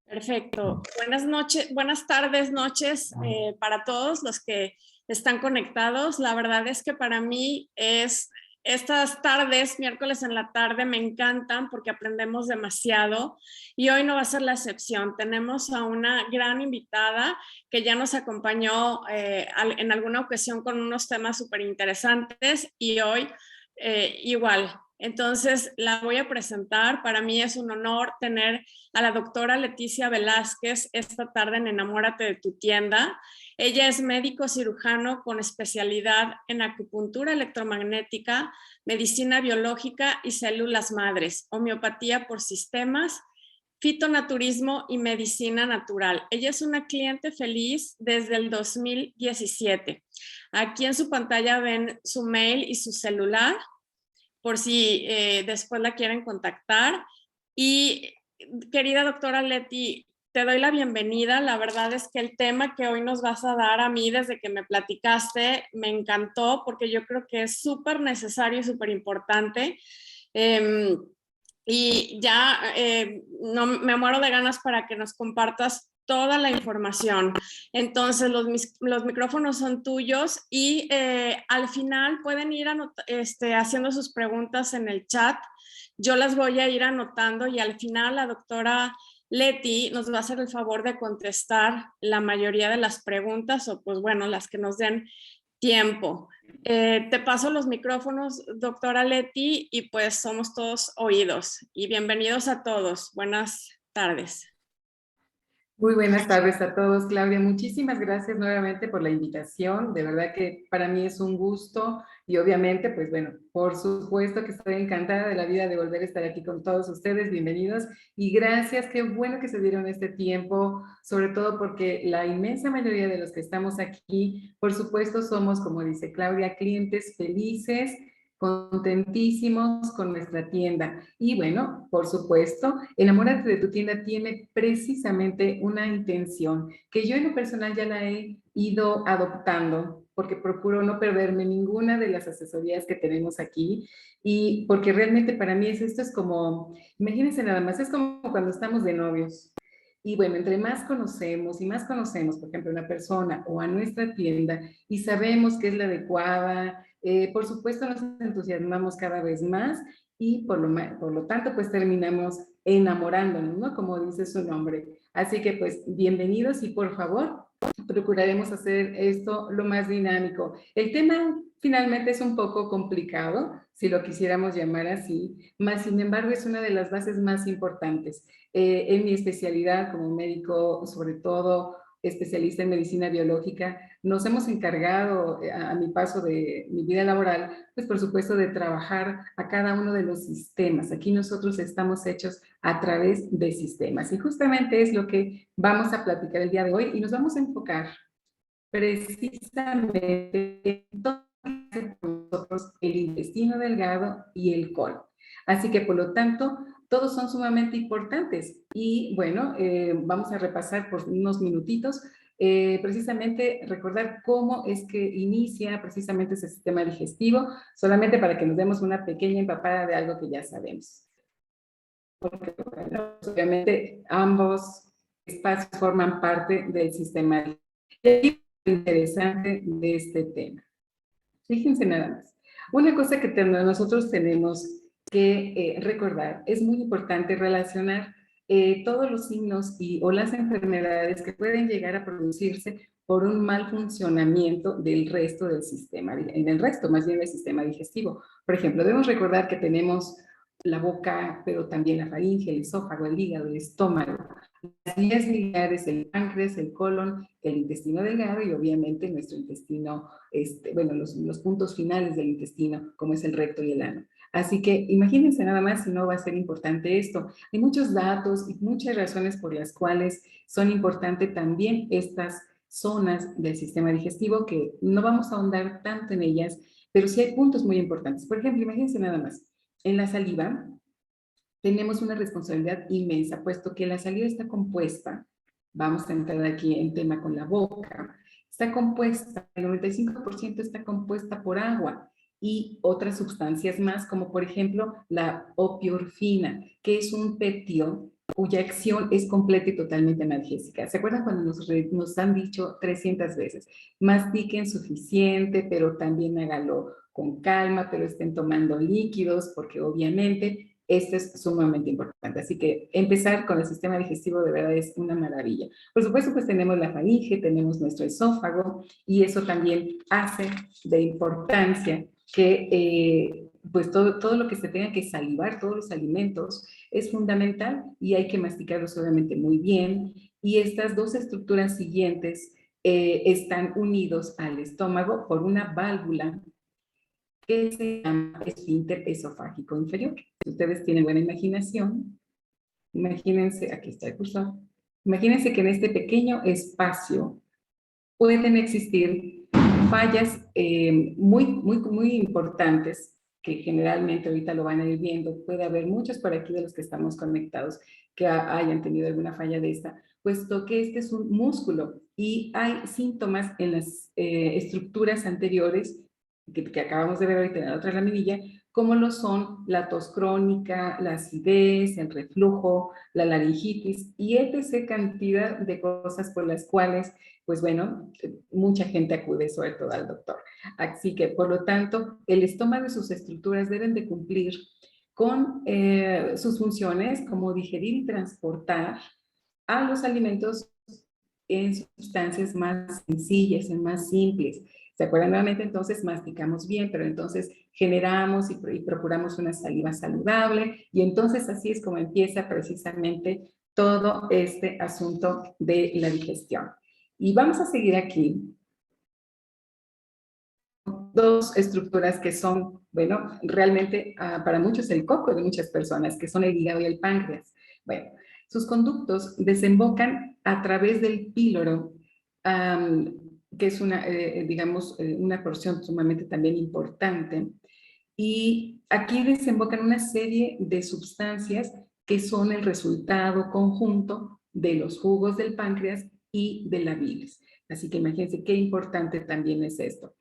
Perfecto. Buenas noches, buenas tardes, noches para todos los que están conectados. La verdad es que para mí estas tardes, miércoles en la tarde, me encantan porque aprendemos demasiado y hoy no va a ser la excepción. Tenemos a una gran invitada que ya nos acompañó en alguna ocasión con unos temas súper interesantes y hoy igual. Entonces la voy a presentar. Para mí es un honor tener a la doctora Leticia Velázquez esta tarde en Enamórate de tu tienda. Ella es médico cirujano con especialidad en acupuntura electromagnética, medicina biológica y células madres, homeopatía por sistemas, fitonaturismo y medicina natural. Ella es una cliente feliz desde el 2017. Aquí en su pantalla ven su mail y su celular por si después la quieren contactar. Y querida doctora Leti, te doy la bienvenida. La verdad es que el tema que hoy nos vas a dar a mí desde que me platicaste me encantó porque yo creo que es súper necesario y súper importante. Y ya no, me muero de ganas para que nos compartas toda la información. Entonces, los micrófonos son tuyos y al final pueden ir haciendo sus preguntas en el chat. Yo las voy a ir anotando y al final la doctora Leti nos va a hacer el favor de contestar la mayoría de las preguntas o pues bueno, las que nos den tiempo. Te paso los micrófonos, doctora Leti, y pues somos todos oídos. Y bienvenidos a todos. Buenas tardes. Muy buenas tardes a todos, Claudia. Muchísimas gracias nuevamente por la invitación. De verdad que para mí es un gusto y obviamente, pues bueno, por supuesto que estoy encantada de la vida de volver a estar aquí con todos ustedes. Bienvenidos y gracias. Qué bueno que se dieron este tiempo, sobre todo porque la inmensa mayoría de los que estamos aquí, por supuesto, somos, como dice Claudia, clientes felices, contentísimos con nuestra tienda. Y bueno, por supuesto, Enamórate de tu tienda tiene precisamente una intención que yo en lo personal ya la he ido adoptando porque procuro no perderme ninguna de las asesorías que tenemos aquí y porque realmente para mí esto es como, imagínense nada más, es como cuando estamos de novios. Y bueno, entre más conocemos y más conocemos, por ejemplo, a una persona o a nuestra tienda y sabemos que es la adecuada, por supuesto nos entusiasmamos cada vez más y por lo tanto pues terminamos enamorándonos, ¿no? Como dice su nombre. Así que pues bienvenidos y por favor procuraremos hacer esto lo más dinámico. El tema finalmente es un poco complicado, si lo quisiéramos llamar así, más sin embargo es una de las bases más importantes. En mi especialidad como médico, sobre todo especialista en medicina biológica, nos hemos encargado a mi paso de mi vida laboral, pues por supuesto de trabajar a cada uno de los sistemas. Aquí nosotros estamos hechos a través de sistemas y justamente es lo que vamos a platicar el día de hoy y nos vamos a enfocar precisamente en todo nosotros el intestino delgado y el colon. Así que por lo tanto, todos son sumamente importantes y bueno, vamos a repasar por unos minutitos precisamente recordar cómo es que inicia precisamente ese sistema digestivo, solamente para que nos demos una pequeña empapada de algo que ya sabemos. Porque, bueno, obviamente ambos espacios forman parte del sistema digestivo. Interesante de este tema. Fíjense nada más. Una cosa que nosotros tenemos que recordar, es muy importante relacionar todos los signos o las enfermedades que pueden llegar a producirse por un mal funcionamiento del resto del sistema, en el resto más bien del sistema digestivo. Por ejemplo, debemos recordar que tenemos la boca, pero también la faringe, el esófago, el hígado, el estómago, las vías biliares, el páncreas, el colon, el intestino delgado y obviamente nuestro intestino, bueno, los puntos finales del intestino, como es el recto y el ano. Así que imagínense nada más si no va a ser importante esto. Hay muchos datos y muchas razones por las cuales son importantes también estas zonas del sistema digestivo que no vamos a ahondar tanto en ellas, pero sí hay puntos muy importantes. Por ejemplo, imagínense nada más, en la saliva tenemos una responsabilidad inmensa, puesto que la saliva está compuesta, vamos a entrar aquí en tema con la boca, está compuesta, el 95% está compuesta por agua. y otras sustancias más, como por ejemplo la opiorfina, que es un peptido cuya acción es completa y totalmente analgésica. ¿Se acuerdan cuando nos han dicho 300 veces? Mastiquen suficiente, pero también hágalo con calma, pero estén tomando líquidos, porque obviamente esto es sumamente importante. Así que empezar con el sistema digestivo de verdad es una maravilla. Por supuesto, pues tenemos la faringe, tenemos nuestro esófago, y eso también hace de importancia que pues todo lo que se tenga que salivar, todos los alimentos, es fundamental y hay que masticarlos obviamente muy bien. Y estas dos estructuras siguientes están unidos al estómago por una válvula que se llama esfínter esofágico inferior. Si ustedes tienen buena imaginación, imagínense, aquí está el cursor, imagínense que en este pequeño espacio pueden existir fallas muy importantes que generalmente ahorita lo van a ir viendo. Puede haber muchos por aquí de los que estamos conectados que hayan tenido alguna falla de esta, puesto que este es un músculo y hay síntomas en las estructuras anteriores que acabamos de ver ahorita en la otra laminilla, como lo son la tos crónica, la acidez, el reflujo, la laringitis y etc. cantidad de cosas por las cuales, pues bueno, mucha gente acude sobre todo al doctor. Así que, por lo tanto, el estómago y sus estructuras deben de cumplir con sus funciones como digerir y transportar a los alimentos en sustancias más sencillas, en más simples. ¿Se acuerdan nuevamente? Entonces masticamos bien, pero entonces generamos y procuramos una saliva saludable y entonces así es como empieza precisamente todo este asunto de la digestión. Y vamos a seguir aquí. Dos estructuras que son, bueno, realmente para muchos el coco de muchas personas, que son el hígado y el páncreas. Bueno, sus conductos desembocan a través del píloro, que es una, digamos, una porción sumamente también importante. Y aquí desembocan una serie de sustancias que son el resultado conjunto de los jugos del páncreas y de la bilis. Así que imagínense qué importante también es esto.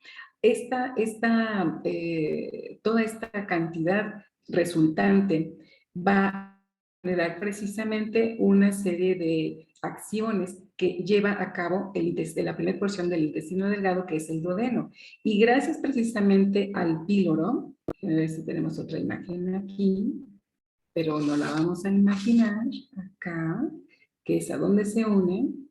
Toda esta cantidad resultante va a generar precisamente una serie de acciones que lleva a cabo la primera porción del intestino delgado, que es el duodeno. Y gracias precisamente al píloro, a ver si tenemos otra imagen aquí, pero no la vamos a imaginar acá, que es a donde se unen.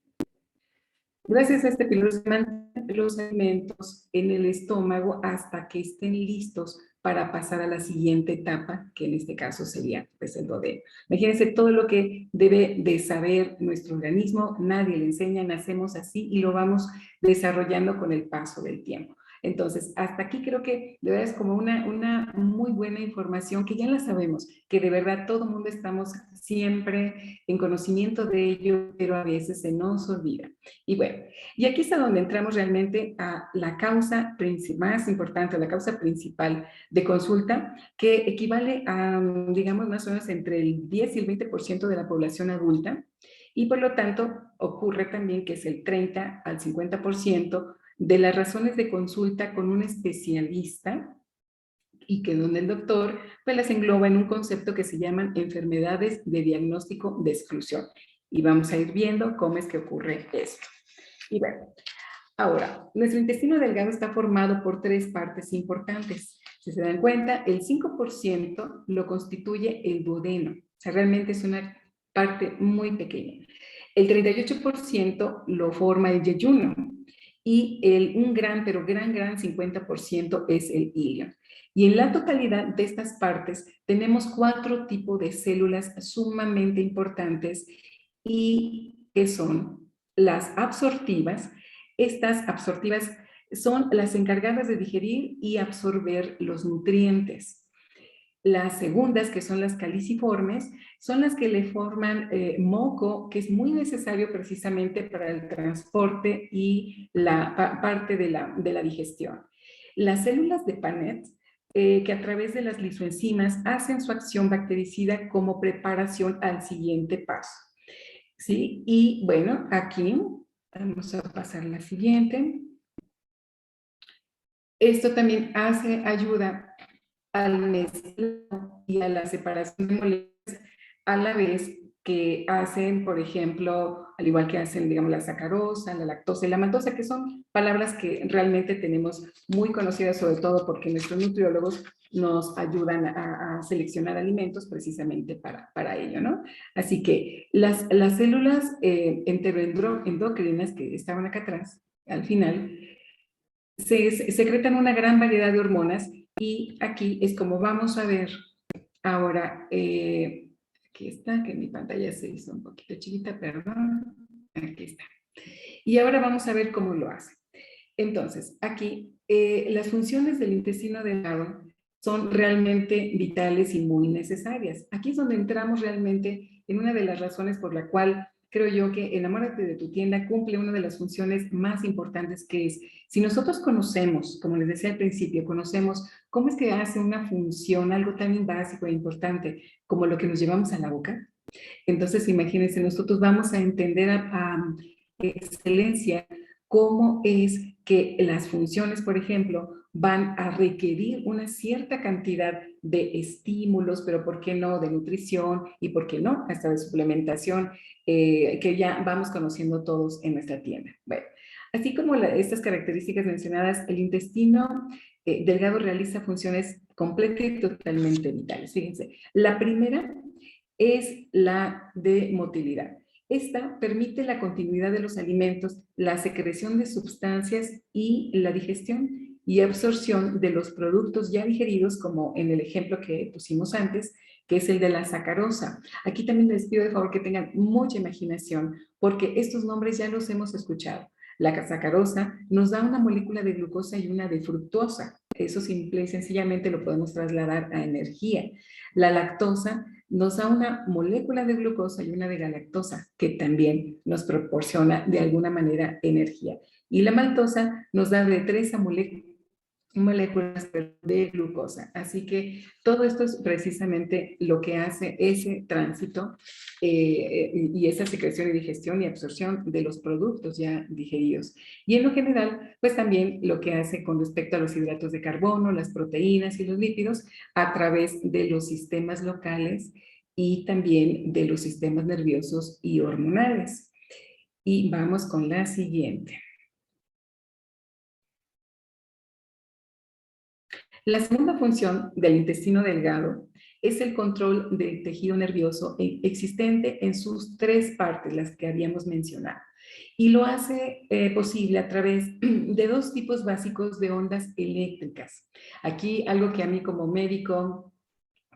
Gracias a este píloro se mantienen los alimentos en el estómago hasta que estén listos para pasar a la siguiente etapa, que en este caso sería pues, el duodeno. Imagínense todo lo que debe de saber nuestro organismo, nadie le enseña, nacemos así y lo vamos desarrollando con el paso del tiempo. Entonces, hasta aquí creo que de verdad es como una muy buena información que ya la sabemos, que de verdad todo el mundo estamos siempre en conocimiento de ello, pero a veces se nos olvida. Y bueno, y aquí es donde entramos realmente a la causa más importante, la causa principal de consulta, que equivale a, digamos, más o menos entre el 10 y el 20% de la población adulta, y por lo tanto ocurre también que es el 30 al 50% de las razones de consulta con un especialista y que donde el doctor pues las engloba en un concepto que se llaman enfermedades de diagnóstico de exclusión. Y vamos a ir viendo cómo es que ocurre esto. Y bueno, ahora, nuestro intestino delgado está formado por tres partes importantes. Si se dan cuenta, el 5% lo constituye el duodeno. O sea, realmente es una parte muy pequeña. El 38% lo forma el yeyuno y un gran, pero gran 50% es el ilio. Y en la totalidad de estas partes tenemos 4 tipos de células sumamente importantes y que son las absortivas. Estas absortivas son las encargadas de digerir y absorber los nutrientes. Las segundas, que son las caliciformes, son las que le forman moco, que es muy necesario precisamente para el transporte y la parte de la digestión. Las células de Paneth, que a través de las lisoenzimas hacen su acción bactericida como preparación al siguiente paso. ¿Sí? Y bueno, aquí vamos a pasar a la siguiente. Esto también ayuda al mezclado y a la separación de moléculas a la vez que hacen, por ejemplo, al igual que hacen, digamos, la sacarosa, la lactosa y la maltosa, que son palabras que realmente tenemos muy conocidas, sobre todo porque nuestros nutriólogos nos ayudan a seleccionar alimentos precisamente para ello, ¿no? Así que las células enteroendocrinas que estaban acá atrás, al final, secretan una gran variedad de hormonas y aquí es como vamos a ver ahora, aquí está, que mi pantalla se hizo un poquito chiquita, perdón, aquí está. Y ahora vamos a ver cómo lo hace. Entonces, aquí las funciones del intestino delgado son realmente vitales y muy necesarias. Aquí es donde entramos realmente en una de las razones por la cual creo yo que Enamórate de tu tienda cumple una de las funciones más importantes, que es, si nosotros conocemos, como les decía al principio, conocemos cómo es que hace una función, algo tan básico e importante como lo que nos llevamos a la boca, entonces imagínense, nosotros vamos a entender a excelencia cómo es que las funciones, por ejemplo, van a requerir una cierta cantidad de estímulos, pero ¿por qué no? De nutrición y ¿por qué no? Hasta de suplementación, que ya vamos conociendo todos en nuestra tienda. Bueno, así como estas características mencionadas, el intestino delgado realiza funciones completas y totalmente vitales. Fíjense, la primera es la de motilidad. Esta permite la continuidad de los alimentos, la secreción de sustancias y la digestión y absorción de los productos ya digeridos, como en el ejemplo que pusimos antes, que es el de la sacarosa. Aquí también les pido de favor que tengan mucha imaginación, porque estos nombres ya los hemos escuchado. La sacarosa nos da una molécula de glucosa y una de fructosa. Eso simple y sencillamente lo podemos trasladar a energía. La lactosa nos da una molécula de glucosa y una de galactosa, que también nos proporciona de alguna manera energía. Y la maltosa nos da de 3 moléculas de glucosa. Así que todo esto es precisamente lo que hace ese tránsito y esa secreción y digestión y absorción de los productos ya digeridos. Y en lo general, pues también lo que hace con respecto a los hidratos de carbono, las proteínas y los lípidos a través de los sistemas locales y también de los sistemas nerviosos y hormonales. Y vamos con la siguiente. La segunda función del intestino delgado es el control del tejido nervioso existente en sus 3 partes, las que habíamos mencionado. Y lo hace posible a través de 2 tipos básicos de ondas eléctricas. Aquí algo que a mí como médico,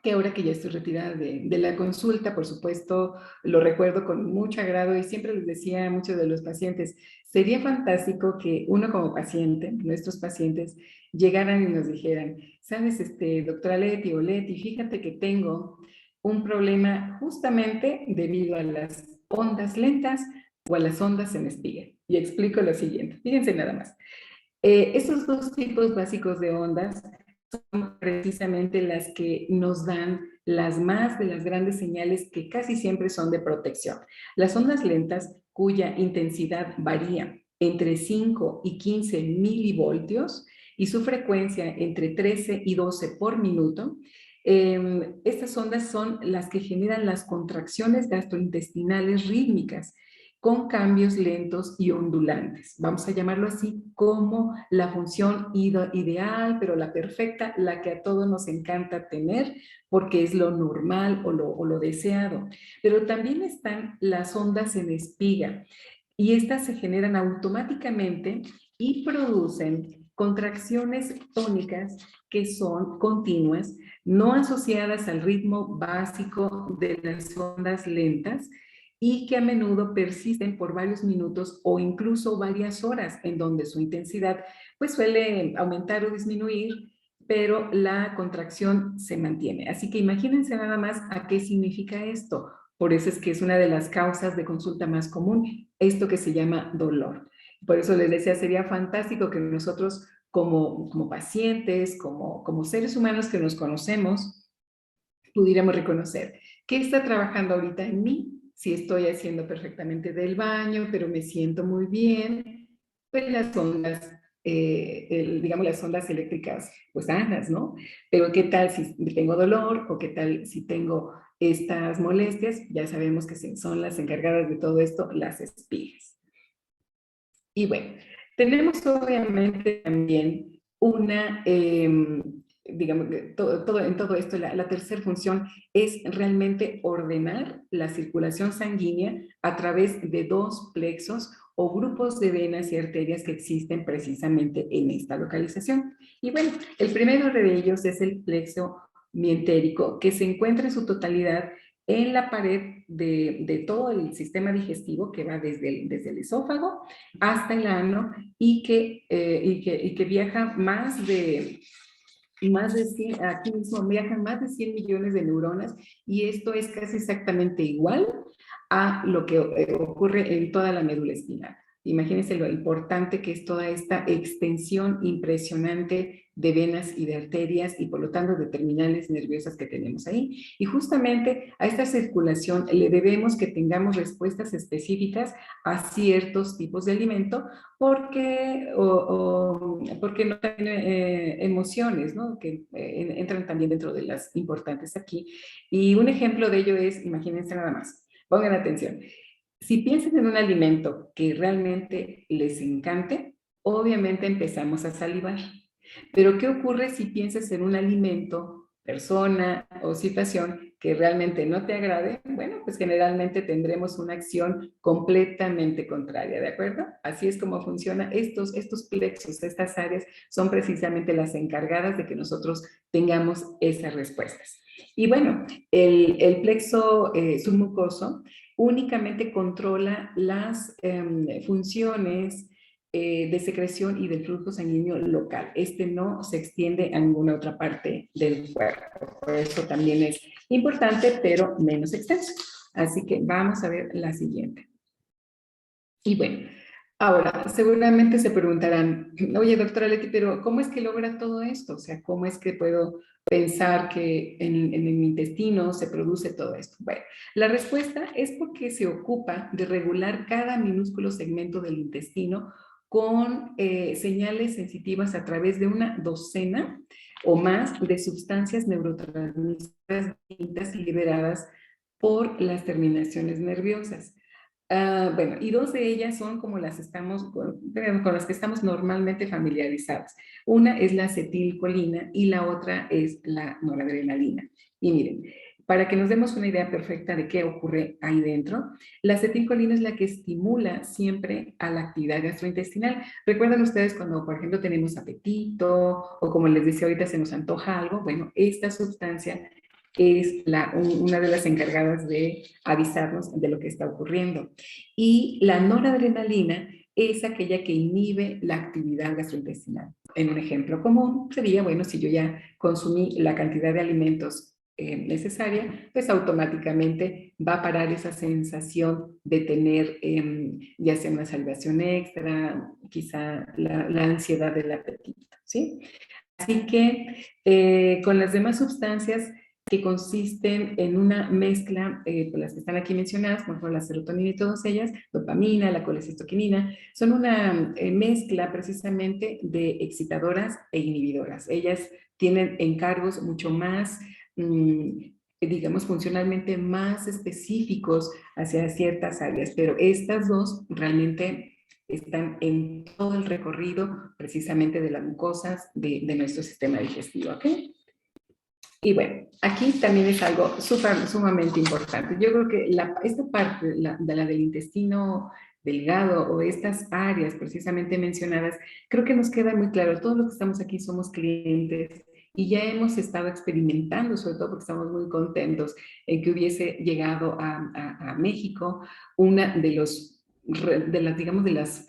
que ahora que ya estoy retirada de la consulta, por supuesto, lo recuerdo con mucho agrado y siempre les decía a muchos de los pacientes, sería fantástico que uno como paciente, nuestros pacientes, llegaran y nos dijeran, sabes, doctora Leti o Leti, fíjate que tengo un problema justamente debido a las ondas lentas o a las ondas en espiga. Y explico lo siguiente, fíjense nada más. Estos 2 tipos básicos de ondas son precisamente las que nos dan las más de las grandes señales que casi siempre son de protección. Las ondas lentas, cuya intensidad varía entre 5 y 15 milivoltios y su frecuencia entre 13 y 12 por minuto, estas ondas son las que generan las contracciones gastrointestinales rítmicas con cambios lentos y ondulantes. Vamos a llamarlo así como la función ideal, pero la perfecta, la que a todos nos encanta tener, porque es lo normal o lo deseado. Pero también están las ondas en espiga, y estas se generan automáticamente y producen contracciones tónicas que son continuas, no asociadas al ritmo básico de las ondas lentas, y que a menudo persisten por varios minutos o incluso varias horas, en donde su intensidad pues suele aumentar o disminuir, pero la contracción se mantiene. Así que imagínense nada más a qué significa esto. Por eso es que es una de las causas de consulta más común, esto que se llama dolor. Por eso les decía, sería fantástico que nosotros como pacientes, como seres humanos que nos conocemos, pudiéramos reconocer qué está trabajando ahorita en mí, si estoy haciendo perfectamente del baño, pero me siento muy bien, pues las ondas digamos, las ondas eléctricas pues sanas, ¿no? Pero ¿qué tal si tengo dolor o qué tal si tengo estas molestias? Ya sabemos que son las encargadas de todo esto, las espigas. Y bueno, tenemos obviamente también una, digamos, en todo esto, la tercera función es realmente ordenar la circulación sanguínea a través de dos plexos o grupos de venas y arterias que existen precisamente en esta localización. Y bueno, el primero de ellos es el plexo mientérico, que se encuentra en su totalidad en la pared de todo el sistema digestivo que va desde el esófago hasta el ano y que viaja más de 100, aquí mismo viajan más de 100 millones de neuronas y esto es casi exactamente igual a lo que ocurre en toda la médula espinal. Imagínense lo importante que es toda esta extensión impresionante de venas y de arterias y por lo tanto de terminales nerviosas que tenemos ahí. Y justamente a esta circulación le debemos que tengamos respuestas específicas a ciertos tipos de alimento porque no tienen emociones, ¿no? Que entran también dentro de las importantes aquí. Y un ejemplo de ello es, imagínense nada más, pongan atención. Si piensan en un alimento que realmente les encante, obviamente empezamos a salivar. Pero ¿qué ocurre si piensas en un alimento, persona o situación que realmente no te agrade? Bueno, pues generalmente tendremos una acción completamente contraria, ¿de acuerdo? Así es como funciona. Estos plexos, estas áreas, son precisamente las encargadas de que nosotros tengamos esas respuestas. Y bueno, el plexo submucoso únicamente controla las funciones de secreción y del flujo sanguíneo local. Este no se extiende a ninguna otra parte del cuerpo. Por eso también es importante, pero menos extenso. Así que vamos a ver la siguiente. Y bueno, ahora seguramente se preguntarán, oye, doctora Leti, pero ¿cómo es que logra todo esto? O sea, ¿cómo es que puedo pensar que en el intestino se produce todo esto? Bueno, la respuesta es porque se ocupa de regular cada minúsculo segmento del intestino con señales sensitivas a través de una docena o más de sustancias neurotransmisoras distintas liberadas por las terminaciones nerviosas. Bueno, y dos de ellas son como con las que estamos normalmente familiarizados. Una es la acetilcolina y la otra es la noradrenalina. Y miren, para que nos demos una idea perfecta de qué ocurre ahí dentro, la acetilcolina es la que estimula siempre a la actividad gastrointestinal. ¿Recuerdan ustedes cuando, por ejemplo, tenemos apetito o como les decía ahorita se nos antoja algo? Bueno, esta sustancia es una de las encargadas de avisarnos de lo que está ocurriendo. Y la noradrenalina es aquella que inhibe la actividad gastrointestinal. En un ejemplo común sería, bueno, si yo ya consumí la cantidad de alimentos necesaria, pues automáticamente va a parar esa sensación de tener ya sea una salivación extra, quizá la ansiedad del apetito, ¿sí? Así que con las demás sustancias que consisten en una mezcla, por las que están aquí mencionadas, como la serotonina y todas ellas, dopamina, la colecistoquinina, son una mezcla precisamente de excitadoras e inhibidoras. Ellas tienen encargos mucho más, digamos, funcionalmente más específicos hacia ciertas áreas, pero estas dos realmente están en todo el recorrido precisamente de las mucosas de nuestro sistema digestivo, ¿ok? Y bueno, aquí también es algo sumamente importante. Yo creo que esta parte de la del intestino delgado o estas áreas precisamente mencionadas, creo que nos queda muy claro. Todos los que estamos aquí somos clientes y ya hemos estado experimentando, sobre todo porque estamos muy contentos en que hubiese llegado a México una digamos, de las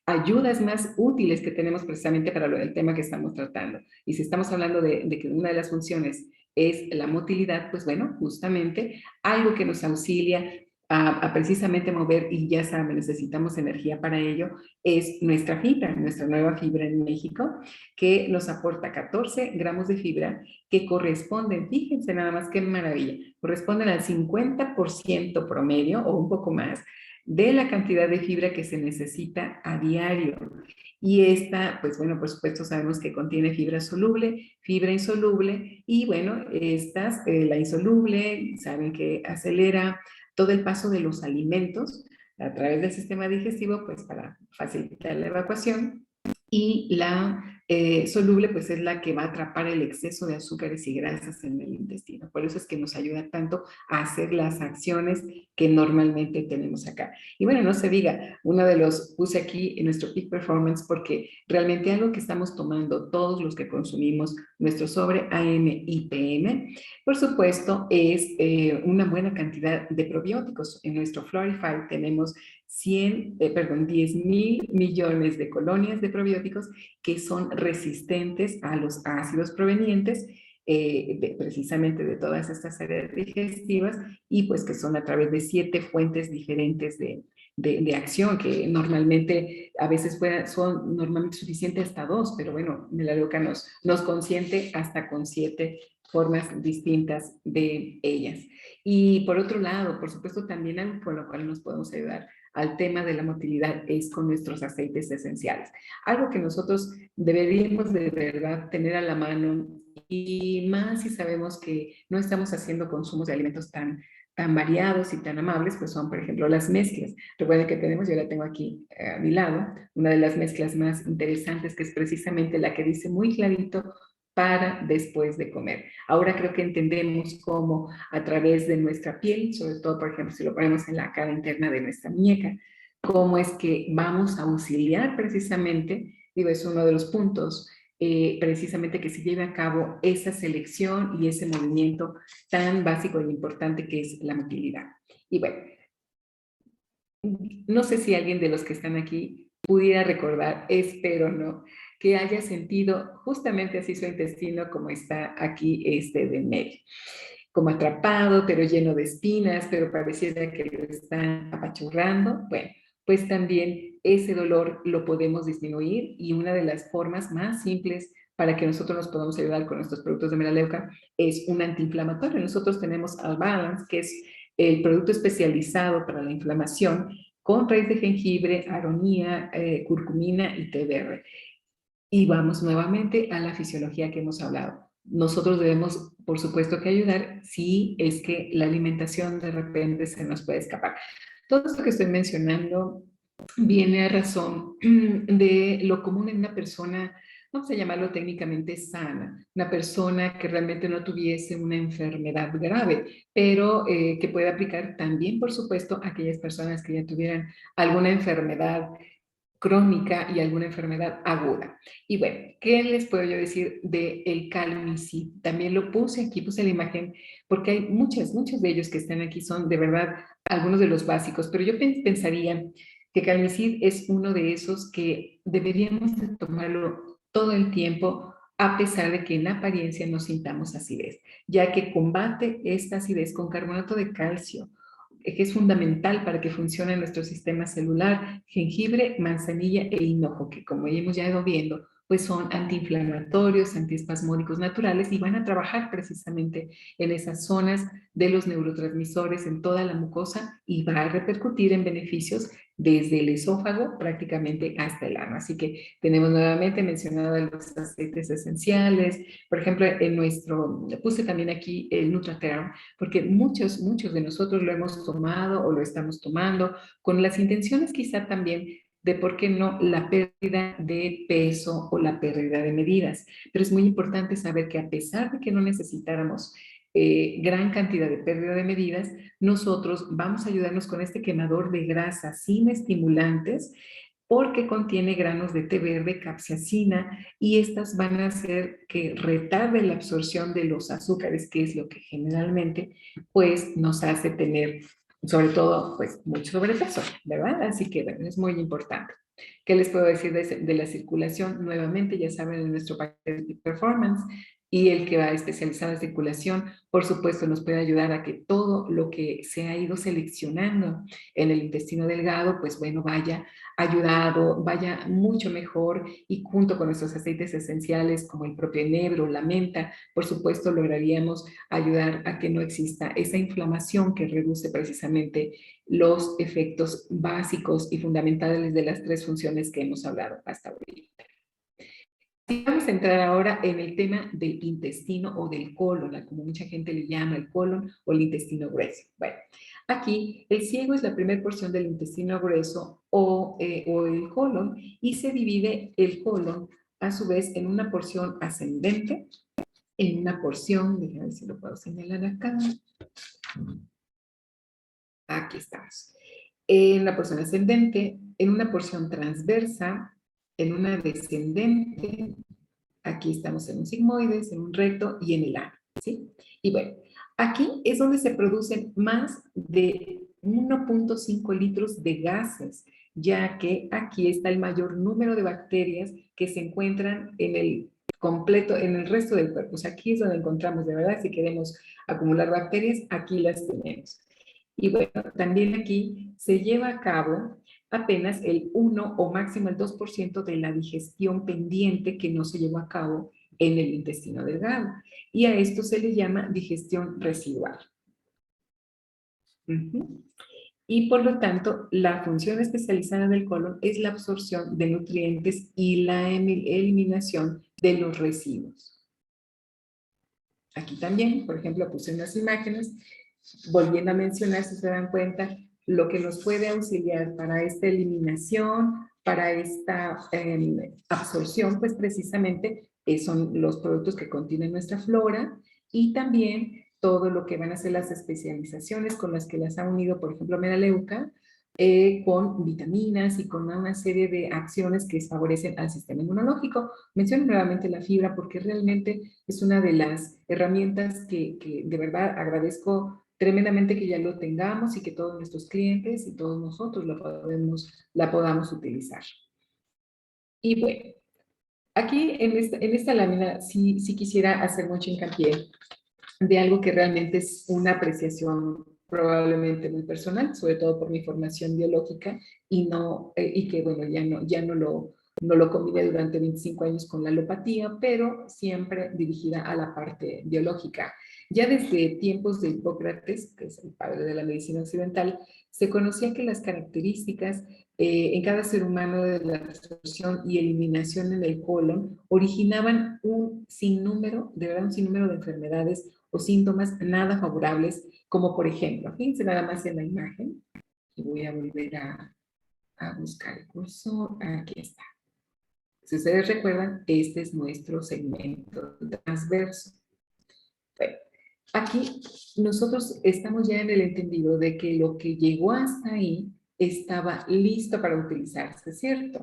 ayudas más útiles que tenemos precisamente para el tema que estamos tratando. Y si estamos hablando de que una de las funciones es la motilidad, pues bueno, justamente algo que nos auxilia a precisamente mover, y ya saben, necesitamos energía para ello, es nuestra fibra, nuestra nueva fibra en México, que nos aporta 14 gramos de fibra, que corresponden, fíjense nada más qué maravilla, corresponden al 50% promedio o un poco más de la cantidad de fibra que se necesita a diario. Y esta, pues bueno, por supuesto sabemos que contiene fibra soluble, fibra insoluble, y bueno, estas, la insoluble, saben que acelera todo el paso de los alimentos a través del sistema digestivo, pues para facilitar la evacuación, y la soluble pues es la que va a atrapar el exceso de azúcares y grasas en el intestino. Por eso es que nos ayuda tanto a hacer las acciones que normalmente tenemos acá. Y bueno, no se diga, uno de los puse aquí en nuestro Peak Performance porque realmente algo que estamos tomando todos los que consumimos nuestro sobre AM y PM, por supuesto, es una buena cantidad de probióticos. En nuestro Florify tenemos 10.000 millones de colonias de probióticos que son resistentes a los ácidos provenientes precisamente de todas estas áreas digestivas y pues que son a través de 7 fuentes diferentes de acción que normalmente a veces son normalmente suficientes hasta 2, pero bueno, Melaleuca nos consiente hasta con 7 formas distintas de ellas. Y por otro lado, por supuesto, también algo con lo cual nos podemos ayudar al tema de la motilidad es con nuestros aceites esenciales. Algo que nosotros deberíamos de verdad tener a la mano y más si sabemos que no estamos haciendo consumos de alimentos tan variados y tan amables, pues son, por ejemplo, las mezclas. Recuerden que tenemos, yo la tengo aquí a mi lado, una de las mezclas más interesantes, que es precisamente la que dice muy clarito para después de comer. Ahora creo que entendemos cómo a través de nuestra piel, sobre todo, por ejemplo, si lo ponemos en la cara interna de nuestra muñeca, cómo es que vamos a auxiliar precisamente, digo, es uno de los puntos, precisamente que se lleve a cabo esa selección y ese movimiento tan básico e importante que es la motilidad. Y bueno, no sé si alguien de los que están aquí pudiera recordar, espero no, que haya sentido justamente así su intestino como está aquí de medio, como atrapado, pero lleno de espinas, pero pareciera que lo están apachurrando. Bueno, pues también ese dolor lo podemos disminuir y una de las formas más simples para que nosotros nos podamos ayudar con nuestros productos de Melaleuca es un antiinflamatorio. Nosotros tenemos Albalance, que es el producto especializado para la inflamación con raíz de jengibre, aronía, curcumina y té verde. Y vamos nuevamente a la fisiología que hemos hablado. Nosotros debemos, por supuesto, que ayudar si es que la alimentación de repente se nos puede escapar. Todo esto que estoy mencionando viene a razón de lo común en una persona, vamos a llamarlo técnicamente sana, una persona que realmente no tuviese una enfermedad grave, pero que puede aplicar también, por supuesto, a aquellas personas que ya tuvieran alguna enfermedad crónica y alguna enfermedad aguda. Y bueno, ¿qué les puedo yo decir del Calmicid? También lo puse aquí, puse la imagen, porque hay muchos de ellos que están aquí, son de verdad algunos de los básicos, pero yo pensaría que Calmicid es uno de esos que deberíamos de tomarlo todo el tiempo, a pesar de que en apariencia no sintamos acidez, ya que combate esta acidez con carbonato de calcio, que es fundamental para que funcione nuestro sistema celular, jengibre, manzanilla e hinojo, que como ya hemos ido viendo, pues son antiinflamatorios, antiespasmódicos naturales y van a trabajar precisamente en esas zonas de los neurotransmisores en toda la mucosa y va a repercutir en beneficios desde el esófago prácticamente hasta el ano. Así que tenemos nuevamente mencionado los aceites esenciales. Por ejemplo, puse también aquí el Nutraterm, porque muchos de nosotros lo hemos tomado o lo estamos tomando con las intenciones quizá también de, ¿por qué no?, la pérdida de peso o la pérdida de medidas. Pero es muy importante saber que a pesar de que no necesitáramos gran cantidad de pérdida de medidas, nosotros vamos a ayudarnos con este quemador de grasa sin estimulantes, porque contiene granos de té verde, capsaicina, y estas van a hacer que retarde la absorción de los azúcares, que es lo que generalmente pues nos hace tener, sobre todo, pues mucho sobrepeso, ¿verdad? Así que bueno, es muy importante. ¿Qué les puedo decir de la circulación? Nuevamente, ya saben, en nuestro paquete de performance Y el que va especializado en circulación, por supuesto, nos puede ayudar a que todo lo que se ha ido seleccionando en el intestino delgado, pues bueno, vaya ayudado, vaya mucho mejor, y junto con nuestros aceites esenciales como el propio enebro, la menta, por supuesto, lograríamos ayudar a que no exista esa inflamación que reduce precisamente los efectos básicos y fundamentales de las tres funciones que hemos hablado hasta ahorita. Vamos a entrar ahora en el tema del intestino o del colon, como mucha gente le llama el colon o el intestino grueso. Bueno, aquí el ciego es la primera porción del intestino grueso o el colon, y se divide el colon a su vez en una porción ascendente, en una porción, déjame ver si lo puedo señalar acá. Aquí estamos. En la porción ascendente, en una porción transversa, en una descendente. Aquí estamos en un sigmoides, en un recto y en el ano, ¿sí? Y bueno, aquí es donde se producen más de 1.5 litros de gases, ya que aquí está el mayor número de bacterias que se encuentran en el completo, en el resto del cuerpo. O sea, aquí es donde encontramos, de verdad, si queremos acumular bacterias, aquí las tenemos. Y bueno, también aquí se lleva a cabo apenas el 1 o máximo el 2% de la digestión pendiente que no se llevó a cabo en el intestino delgado. Y a esto se le llama digestión residual. Y por lo tanto, la función especializada del colon es la absorción de nutrientes y la eliminación de los residuos. Aquí también, por ejemplo, puse unas imágenes, volviendo a mencionar, si se dan cuenta, lo que nos puede auxiliar para esta eliminación, para esta absorción, pues precisamente son los productos que contienen nuestra flora, y también todo lo que van a ser las especializaciones con las que las ha unido, por ejemplo, Melaleuca, con vitaminas y con una serie de acciones que favorecen al sistema inmunológico. Menciono nuevamente la fibra porque realmente es una de las herramientas que de verdad agradezco tremendamente que ya lo tengamos y que todos nuestros clientes y todos nosotros la podamos utilizar. Y bueno, aquí en esta lámina sí quisiera hacer mucho hincapié de algo que realmente es una apreciación probablemente muy personal, sobre todo por mi formación biológica, y que bueno, ya no lo combiné durante 25 años con la alopatía, pero siempre dirigida a la parte biológica. Ya desde tiempos de Hipócrates, que es el padre de la medicina occidental, se conocía que las características en cada ser humano de la absorción y eliminación en el colon originaban un sinnúmero, de verdad un sinnúmero de enfermedades o síntomas nada favorables, como por ejemplo, fíjense nada más en la imagen, y voy a volver a buscar el cursor, aquí está. Si ustedes recuerdan, este es nuestro segmento transverso. Bueno, aquí nosotros estamos ya en el entendido de que lo que llegó hasta ahí estaba listo para utilizarse, ¿cierto?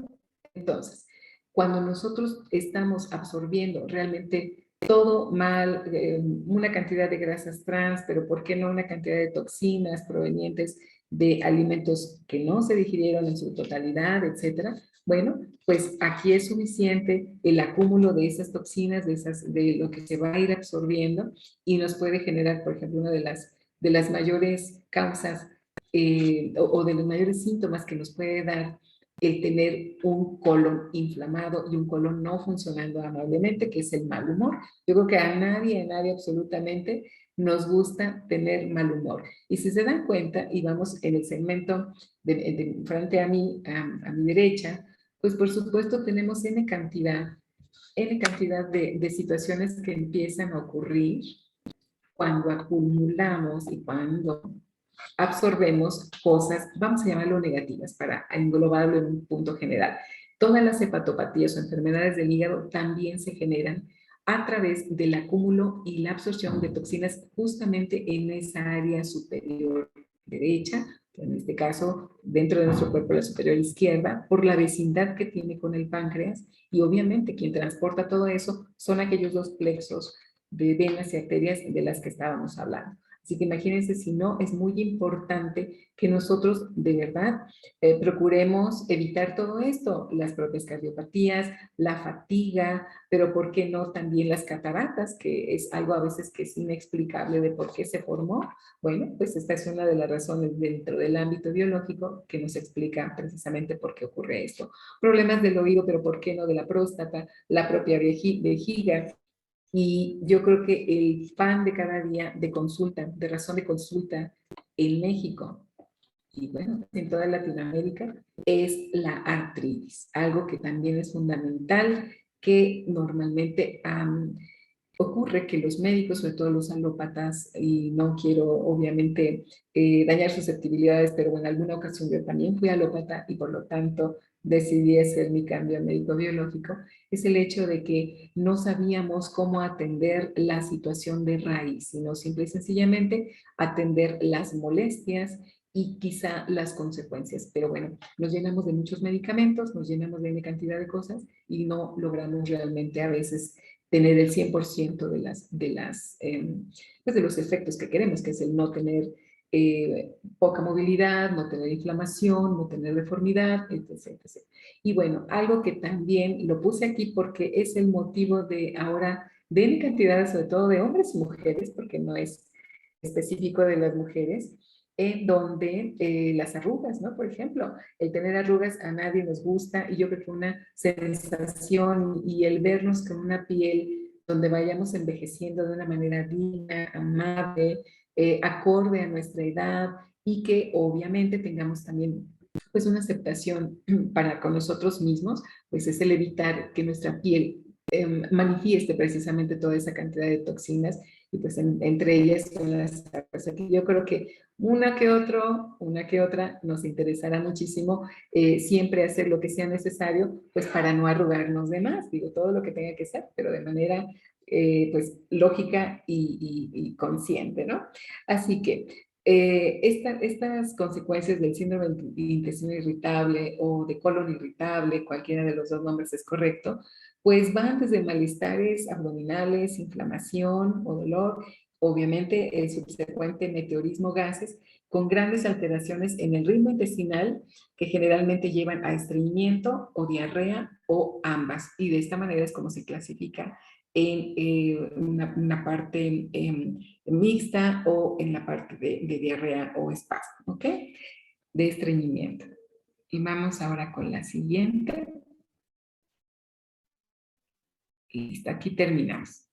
Entonces, cuando nosotros estamos absorbiendo realmente todo mal, una cantidad de grasas trans, pero ¿por qué no una cantidad de toxinas provenientes de alimentos que no se digirieron en su totalidad, etcétera? Bueno, pues aquí es suficiente el acúmulo de esas toxinas, de lo que se va a ir absorbiendo, y nos puede generar, por ejemplo, una de las mayores causas o de los mayores síntomas que nos puede dar el tener un colon inflamado y un colon no funcionando amablemente, que es el mal humor. Yo creo que a nadie absolutamente nos gusta tener mal humor. Y si se dan cuenta, y vamos en el segmento frente a mí, a mi derecha, pues por supuesto tenemos N cantidad de situaciones que empiezan a ocurrir cuando acumulamos y cuando absorbemos cosas, vamos a llamarlo negativas, para englobarlo en un punto general. Todas las hepatopatías o enfermedades del hígado también se generan a través del acúmulo y la absorción de toxinas justamente en esa área superior derecha, en este caso dentro de nuestro cuerpo la superior izquierda, por la vecindad que tiene con el páncreas, y obviamente quien transporta todo eso son aquellos dos plexos de venas y arterias de las que estábamos hablando. Así que imagínense si no, es muy importante que nosotros de verdad procuremos evitar todo esto, las propias cardiopatías, la fatiga, pero ¿por qué no también las cataratas, que es algo a veces que es inexplicable de por qué se formó? Bueno, pues esta es una de las razones dentro del ámbito biológico que nos explica precisamente por qué ocurre esto. Problemas del oído, pero ¿por qué no de la próstata, la propia vejiga? Y yo creo que el pan de cada día de consulta, de razón de consulta en México y bueno, en toda Latinoamérica, es la artritis, algo que también es fundamental, que normalmente ocurre que los médicos, sobre todo los alópatas, y no quiero obviamente dañar susceptibilidades, pero en alguna ocasión yo también fui alópata y por lo tanto decidí hacer mi cambio médico biológico, es el hecho de que no sabíamos cómo atender la situación de raíz, sino simple y sencillamente atender las molestias y quizá las consecuencias. Pero bueno, nos llenamos de muchos medicamentos, nos llenamos de una cantidad de cosas y no logramos realmente a veces tener el 100% pues de los efectos que queremos, que es el no tener poca movilidad, no tener inflamación, no tener deformidad, etc, etc. Y bueno, algo que también lo puse aquí porque es el motivo de ahora de mi cantidad, sobre todo de hombres y mujeres, porque no es específico de las mujeres, en donde las arrugas, ¿no? Por ejemplo, el tener arrugas a nadie nos gusta y yo creo que una sensación y el vernos con una piel donde vayamos envejeciendo de una manera digna, amable, acorde a nuestra edad y que obviamente tengamos también pues una aceptación para con nosotros mismos, pues es el evitar que nuestra piel manifieste precisamente toda esa cantidad de toxinas y pues entre ellas son las arrugas. Aquí yo creo que una que otra nos interesará muchísimo siempre hacer lo que sea necesario pues para no arrugarnos de más, digo todo lo que tenga que ser, pero de manera pues lógica y consciente, ¿no? Así que estas consecuencias del síndrome de intestino irritable o de colon irritable, cualquiera de los dos nombres es correcto, pues van desde malestares abdominales, inflamación o dolor, obviamente el subsecuente meteorismo gases, con grandes alteraciones en el ritmo intestinal que generalmente llevan a estreñimiento o diarrea o ambas. Y de esta manera es como se clasifica en una parte mixta o en la parte de diarrea o espasmo, ¿ok? De estreñimiento. Y vamos ahora con la siguiente. Listo, aquí terminamos.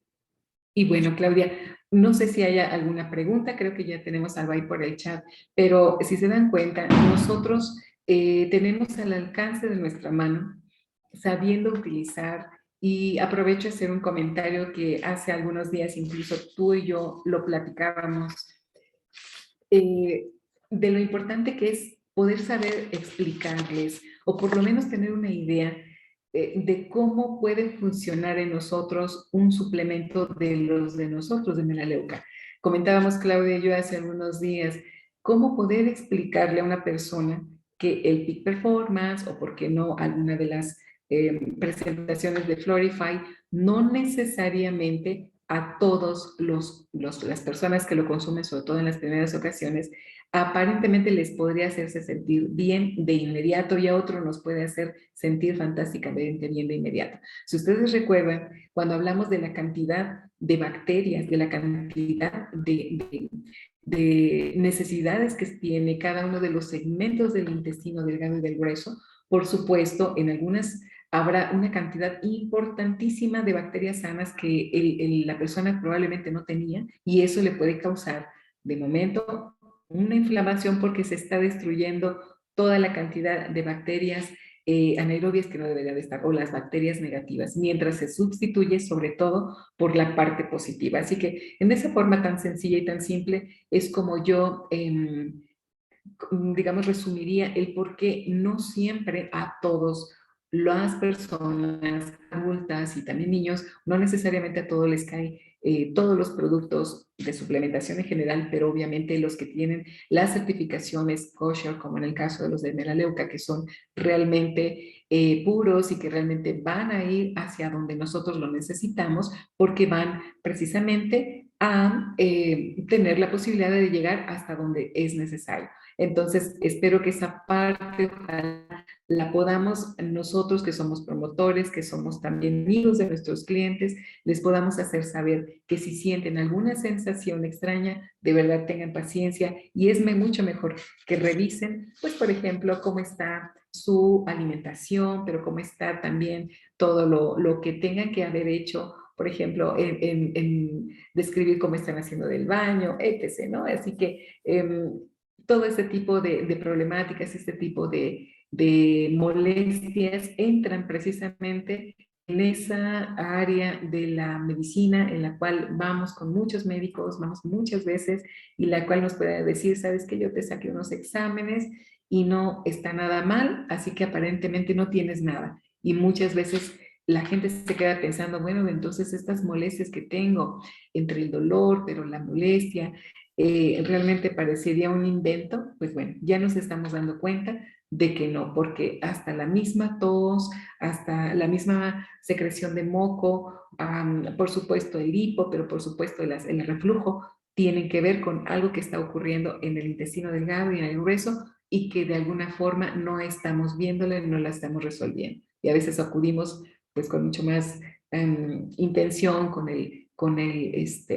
Y bueno, Claudia, no sé si haya alguna pregunta, creo que ya tenemos algo ahí por el chat, pero si se dan cuenta, nosotros tenemos al alcance de nuestra mano, sabiendo utilizar, y aprovecho a hacer un comentario que hace algunos días incluso tú y yo lo platicábamos, de lo importante que es poder saber explicarles, o por lo menos tener una idea de cómo puede funcionar en nosotros un suplemento de los de nosotros de Melaleuca. Comentábamos, Claudia y yo hace algunos días, cómo poder explicarle a una persona que el Peak Performance o por qué no alguna de las presentaciones de Florify no necesariamente a todos las personas que lo consumen, sobre todo en las primeras ocasiones, aparentemente les podría hacerse sentir bien de inmediato y a otro nos puede hacer sentir fantásticamente bien de inmediato. Si ustedes recuerdan, cuando hablamos de la cantidad de bacterias, de la cantidad de necesidades que tiene cada uno de los segmentos del intestino delgado y del grueso, por supuesto, en algunas habrá una cantidad importantísima de bacterias sanas que la persona probablemente no tenía y eso le puede causar de momento una inflamación porque se está destruyendo toda la cantidad de bacterias anaerobias que no deberían de estar, o las bacterias negativas, mientras se sustituye sobre todo por la parte positiva. Así que en esa forma tan sencilla y tan simple es como yo, digamos, resumiría el por qué no siempre a todos las personas adultas y también niños, no necesariamente a todos les caen todos los productos de suplementación en general, pero obviamente los que tienen las certificaciones kosher, como en el caso de los de Melaleuca, que son realmente puros y que realmente van a ir hacia donde nosotros lo necesitamos, porque van precisamente a tener la posibilidad de llegar hasta donde es necesario. Entonces, espero que esa parte ojalá la podamos nosotros, que somos promotores, que somos también amigos de nuestros clientes, les podamos hacer saber que si sienten alguna sensación extraña, de verdad tengan paciencia y es mucho mejor que revisen, pues, por ejemplo, cómo está su alimentación, pero cómo está también todo lo que tengan que haber hecho, por ejemplo, en describir cómo están haciendo del baño, etc., ¿no? Así que todo este tipo de problemáticas, este tipo de molestias entran precisamente en esa área de la medicina en la cual vamos con muchos médicos, vamos muchas veces y la cual nos puede decir, sabes que yo te saqué unos exámenes y no está nada mal, así que aparentemente no tienes nada. Y muchas veces la gente se queda pensando, bueno, entonces estas molestias que tengo entre el dolor, pero la molestia, realmente parecería un invento, pues bueno, ya nos estamos dando cuenta de que no, porque hasta la misma tos, hasta la misma secreción de moco, por supuesto el hipo, pero por supuesto el reflujo, tienen que ver con algo que está ocurriendo en el intestino delgado y en el grueso y que de alguna forma no estamos viéndola, no la estamos resolviendo. Y a veces acudimos pues con mucho más intención con el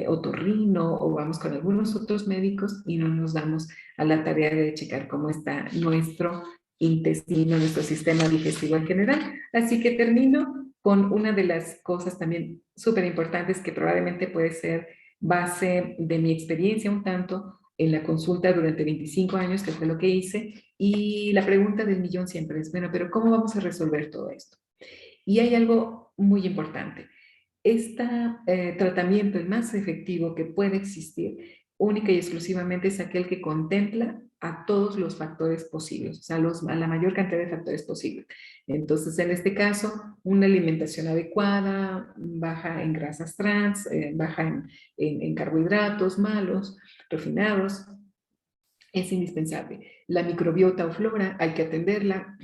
otorrino o vamos con algunos otros médicos y no nos damos a la tarea de checar cómo está nuestro intestino, nuestro sistema digestivo en general. Así que termino con una de las cosas también súper importantes que probablemente puede ser base de mi experiencia un tanto en la consulta durante 25 años, que fue lo que hice, y la pregunta del millón siempre es, bueno, pero ¿cómo vamos a resolver todo esto? Y hay algo muy importante. Este tratamiento, el más efectivo que puede existir, única y exclusivamente es aquel que contempla a todos los factores posibles, o sea, a la mayor cantidad de factores posibles. Entonces, en este caso, una alimentación adecuada, baja en grasas trans, baja en carbohidratos malos, refinados, es indispensable. La microbiota o flora hay que atenderla.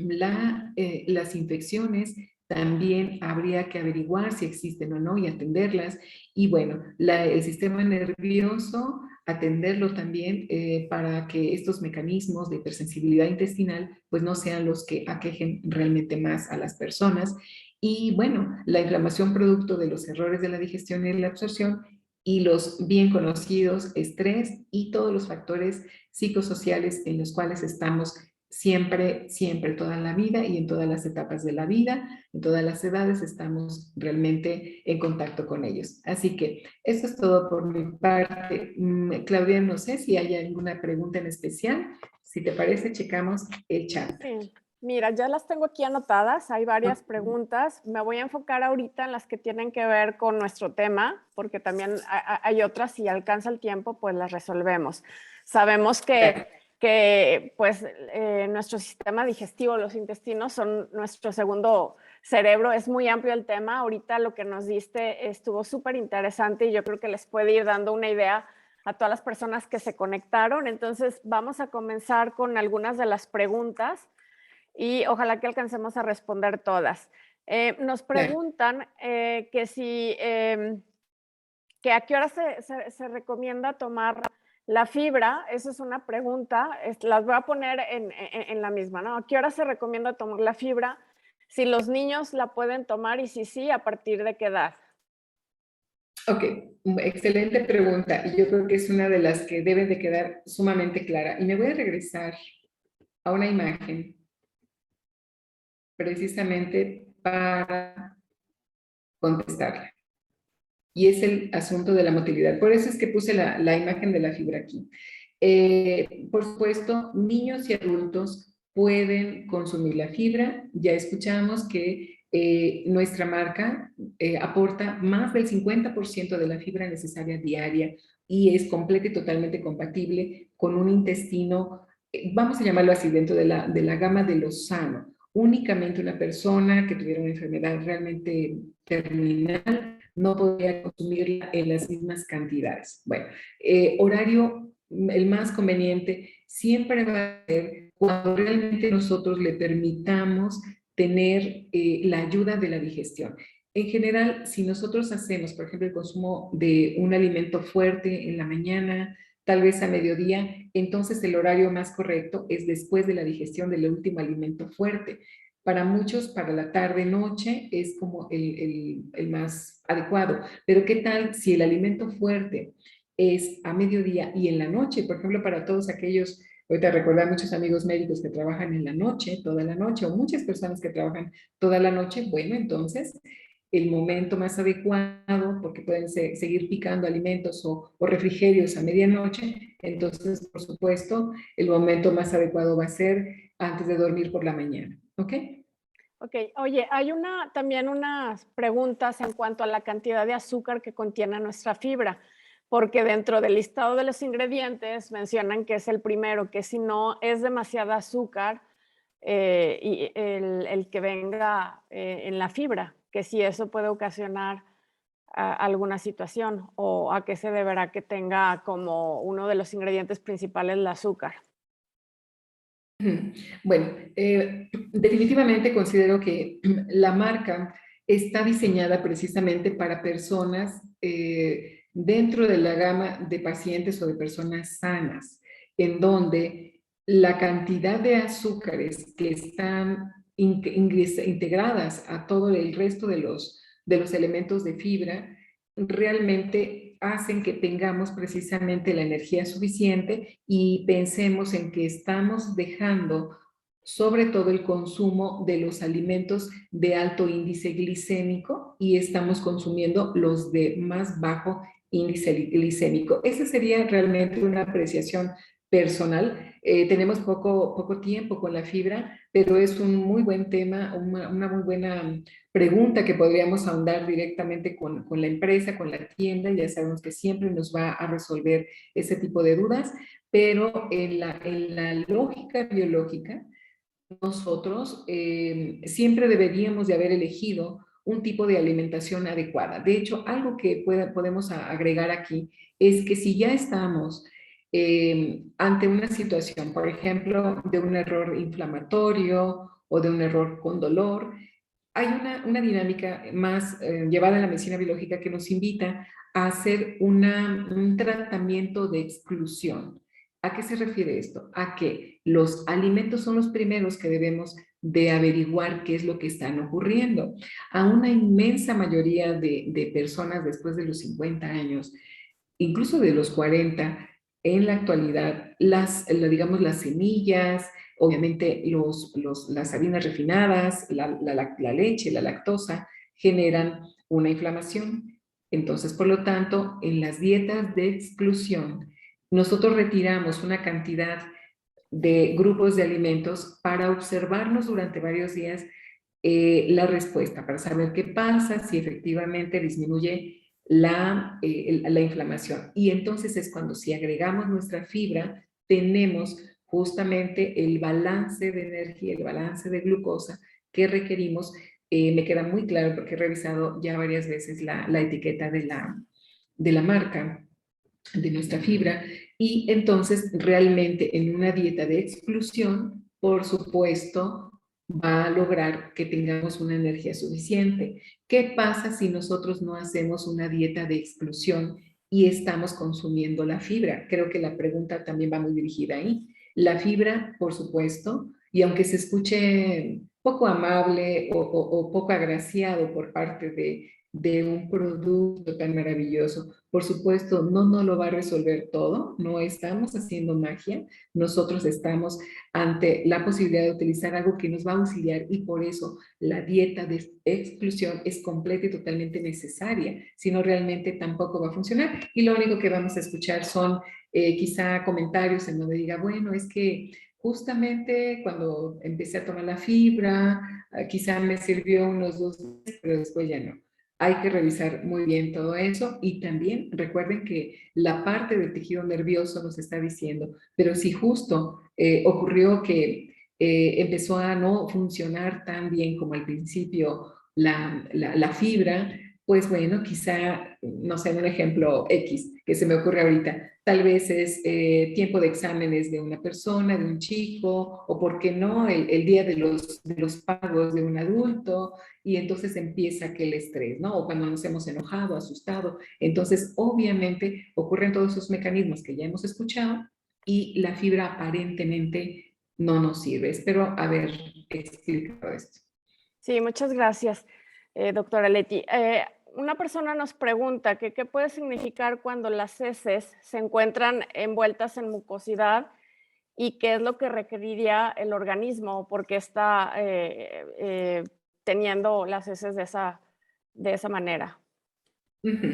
Las infecciones también habría que averiguar si existen o no y atenderlas. Y bueno, el sistema nervioso, atenderlo también para que estos mecanismos de hipersensibilidad intestinal pues no sean los que aquejen realmente más a las personas. Y bueno, la inflamación producto de los errores de la digestión y la absorción y los bien conocidos estrés y todos los factores psicosociales en los cuales estamos siempre, siempre, toda la vida y en todas las etapas de la vida, en todas las edades estamos realmente en contacto con ellos. Así que eso es todo por mi parte. Claudia, no sé si hay alguna pregunta en especial. Si te parece, checamos el chat. Sí. Mira, ya las tengo aquí anotadas, hay varias preguntas. Me voy a enfocar ahorita en las que tienen que ver con nuestro tema, porque también hay otras, si alcanza el tiempo, pues las resolvemos. Sabemos que pues, nuestro sistema digestivo, los intestinos, son nuestro segundo cerebro. Es muy amplio el tema. Ahorita lo que nos diste estuvo súper interesante y yo creo que les puede ir dando una idea a todas las personas que se conectaron. Entonces, vamos a comenzar con algunas de las preguntas y ojalá que alcancemos a responder todas. Nos preguntan que si, que a qué hora se recomienda tomar la fibra. Esa es una pregunta, las voy a poner en la misma, ¿no? ¿A qué hora se recomienda tomar la fibra? Si los niños la pueden tomar y si sí, ¿a partir de qué edad? Ok, excelente pregunta y yo creo que es una de las que debe de quedar sumamente clara. Y me voy a regresar a una imagen precisamente para contestarla. Y es el asunto de la motilidad. Por eso es que puse la imagen de la fibra aquí. Por supuesto, niños y adultos pueden consumir la fibra. Ya escuchamos que nuestra marca aporta más del 50% de la fibra necesaria diaria y es completa y totalmente compatible con un intestino, vamos a llamarlo así, dentro de la gama de lo sano. Únicamente una persona que tuviera una enfermedad realmente terminal no podría consumirla en las mismas cantidades. Bueno, horario el más conveniente siempre va a ser cuando realmente nosotros le permitamos tener la ayuda de la digestión. En general, si nosotros hacemos, por ejemplo, el consumo de un alimento fuerte en la mañana, tal vez a mediodía, entonces el horario más correcto es después de la digestión del último alimento fuerte. Para muchos, para la tarde-noche es como el más adecuado. Pero ¿qué tal si el alimento fuerte es a mediodía y en la noche? Por ejemplo, para todos aquellos, ahorita recordar muchos amigos médicos que trabajan en la noche, toda la noche, o muchas personas que trabajan toda la noche, bueno, entonces el momento más adecuado, porque pueden seguir picando alimentos o refrigerios a medianoche, entonces, por supuesto, el momento más adecuado va a ser antes de dormir por la mañana, ¿ok? Ok, oye, hay también unas preguntas en cuanto a la cantidad de azúcar que contiene nuestra fibra, porque dentro del listado de los ingredientes mencionan que es el primero, que si no es demasiada azúcar, y el que venga en la fibra, que si eso puede ocasionar alguna situación o a qué se deberá que tenga como uno de los ingredientes principales el azúcar. Bueno, definitivamente considero que la marca está diseñada precisamente para personas dentro de la gama de pacientes o de personas sanas, en donde la cantidad de azúcares que están integradas a todo el resto de los elementos de fibra realmente hacen que tengamos precisamente la energía suficiente y pensemos en que estamos dejando sobre todo el consumo de los alimentos de alto índice glicémico y estamos consumiendo los de más bajo índice glicémico. Esa sería realmente una apreciación personal. Tenemos poco tiempo con la fibra, pero es un muy buen tema, una muy buena pregunta que podríamos ahondar directamente con la empresa, con la tienda. Ya sabemos que siempre nos va a resolver ese tipo de dudas, pero en la lógica biológica, nosotros siempre deberíamos de haber elegido un tipo de alimentación adecuada. De hecho, algo que podemos agregar aquí es que si ya estamos ante una situación, por ejemplo, de un error inflamatorio o de un error con dolor, hay una dinámica más llevada en la medicina biológica que nos invita a hacer un tratamiento de exclusión. ¿A qué se refiere esto? A que los alimentos son los primeros que debemos de averiguar qué es lo que están ocurriendo. A una inmensa mayoría de personas después de los 50 años, incluso de los 40, en la actualidad, digamos, las semillas, obviamente las harinas refinadas, la leche, la lactosa, generan una inflamación. Entonces, por lo tanto, en las dietas de exclusión, nosotros retiramos una cantidad de grupos de alimentos para observarnos durante varios días la respuesta, para saber qué pasa, si efectivamente disminuye la inflamación. Y entonces es cuando si agregamos nuestra fibra, tenemos justamente el balance de energía, el balance de glucosa que requerimos. Me queda muy claro porque he revisado ya varias veces la etiqueta de la marca de nuestra fibra y entonces realmente en una dieta de exclusión, por supuesto, va a lograr que tengamos una energía suficiente. ¿Qué pasa si nosotros no hacemos una dieta de exclusión y estamos consumiendo la fibra? Creo que la pregunta también va muy dirigida ahí. La fibra, por supuesto, y aunque se escuche poco amable o poco agraciado por parte de un producto tan maravilloso, por supuesto, no lo va a resolver todo, no estamos haciendo magia, nosotros estamos ante la posibilidad de utilizar algo que nos va a auxiliar y por eso la dieta de exclusión es completa y totalmente necesaria, si no realmente tampoco va a funcionar. Y lo único que vamos a escuchar son quizá comentarios en donde diga, bueno, es que justamente cuando empecé a tomar la fibra, quizá me sirvió unos 2 meses, pero después ya no. Hay que revisar muy bien todo eso y también recuerden que la parte del tejido nervioso nos está diciendo, pero si justo ocurrió que empezó a no funcionar tan bien como al principio la fibra, Pues bueno, quizá, no sé, un ejemplo X que se me ocurre ahorita, tal vez es tiempo de exámenes de una persona, de un chico, o por qué no, el día de los pagos de un adulto, y entonces empieza aquel estrés, ¿no? O cuando nos hemos enojado, asustado. Entonces, obviamente, ocurren todos esos mecanismos que ya hemos escuchado y la fibra aparentemente no nos sirve. Espero haber explicado esto. Sí, muchas gracias, doctora Leti. Una persona nos pregunta que qué puede significar cuando las heces se encuentran envueltas en mucosidad y qué es lo que requeriría el organismo porque está teniendo las heces de esa manera. Ujú,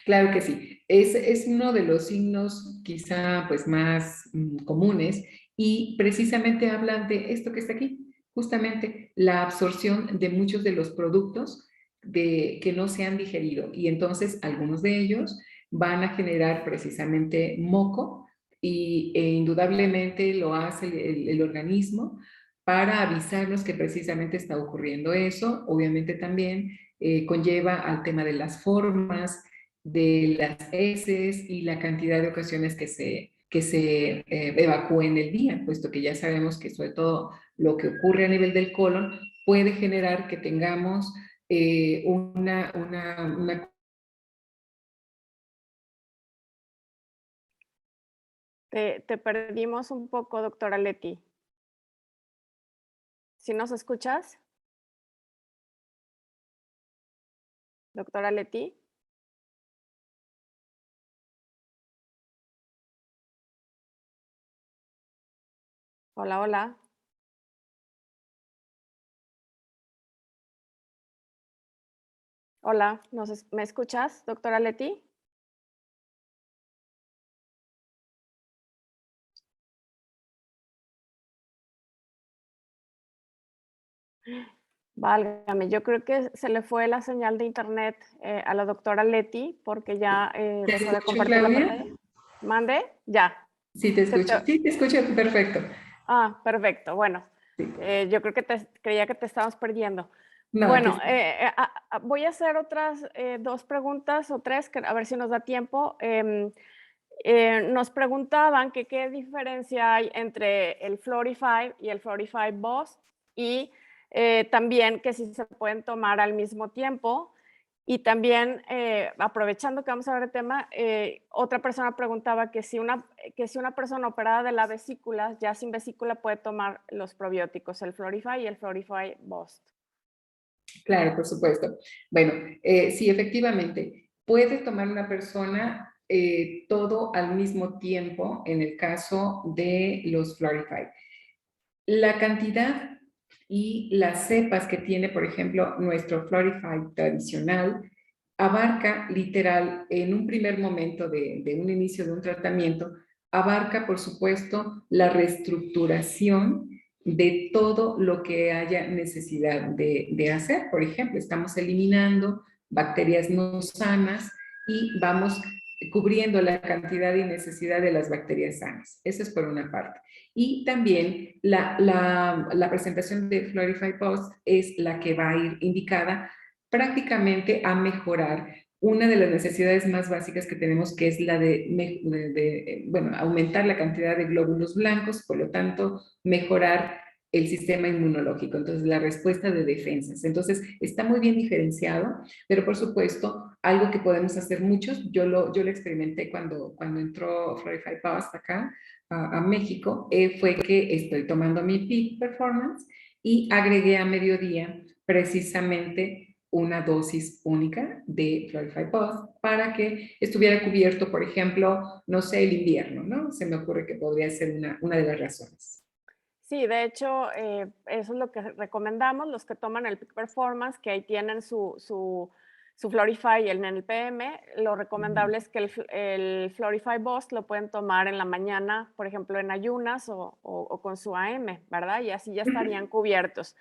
claro que sí. Es uno de los signos quizá pues más comunes y precisamente hablan de esto que está aquí, justamente la absorción de muchos de los productos que no se han digerido y entonces algunos de ellos van a generar precisamente moco e indudablemente lo hace el organismo para avisarnos que precisamente está ocurriendo eso. Obviamente también conlleva al tema de las formas, de las heces y la cantidad de ocasiones que se evacúen el día, puesto que ya sabemos que sobre todo lo que ocurre a nivel del colon puede generar que tengamos una. Te perdimos un poco, doctora Leti. ¿Sí nos escuchas? Doctora Leti. Hola, hola. Hola, ¿me escuchas, doctora Leti? Válgame, yo creo que se le fue la señal de internet a la doctora Leti porque ya ¿Te dejó de escucho, compartir la Claudia? pantalla. ¿Mande? Ya. Sí, te Se escucho. te- Sí, te escucho perfecto. Perfecto. Bueno, Sí. yo creo que creía que te estábamos perdiendo. No, aquí Bueno, está. voy a hacer otras dos preguntas o tres, a ver si nos da tiempo. Nos preguntaban que qué diferencia hay entre el Florify y el Florify Boss y también que si se pueden tomar al mismo tiempo. Y también, aprovechando que vamos a ver el tema, otra persona preguntaba que si una persona operada de la vesícula, ya sin vesícula, puede tomar los probióticos, el Florify y el Florify Boss. Claro, por supuesto. Bueno, sí, efectivamente, puede tomar una persona todo al mismo tiempo en el caso de los Florify. La cantidad y las cepas que tiene, por ejemplo, nuestro Florify tradicional, abarca literal en un primer momento de un inicio de un tratamiento, abarca, por supuesto, la reestructuración de todo lo que haya necesidad de hacer. Por ejemplo, estamos eliminando bacterias no sanas y vamos cubriendo la cantidad y necesidad de las bacterias sanas. Eso es por una parte. Y también la presentación de Florify Post es la que va a ir indicada prácticamente a mejorar una de las necesidades más básicas que tenemos, que es la bueno, aumentar la cantidad de glóbulos blancos, por lo tanto, mejorar el sistema inmunológico, entonces la respuesta de defensas. Entonces, está muy bien diferenciado, pero por supuesto, algo que podemos hacer muchos, yo lo experimenté cuando entró Florify Post acá, a México, fue que estoy tomando mi Peak Performance y agregué a mediodía precisamente una dosis única de Florify Post para que estuviera cubierto, por ejemplo, no sé, el invierno, ¿no? Se me ocurre que podría ser una de las razones. Sí, de hecho, eso es lo que recomendamos, los que toman el Peak Performance, que ahí tienen su Florify en el PM. Lo recomendable es que el Florify Boss lo pueden tomar en la mañana, por ejemplo, en ayunas o con su AM, ¿verdad? Y así ya estarían cubiertos.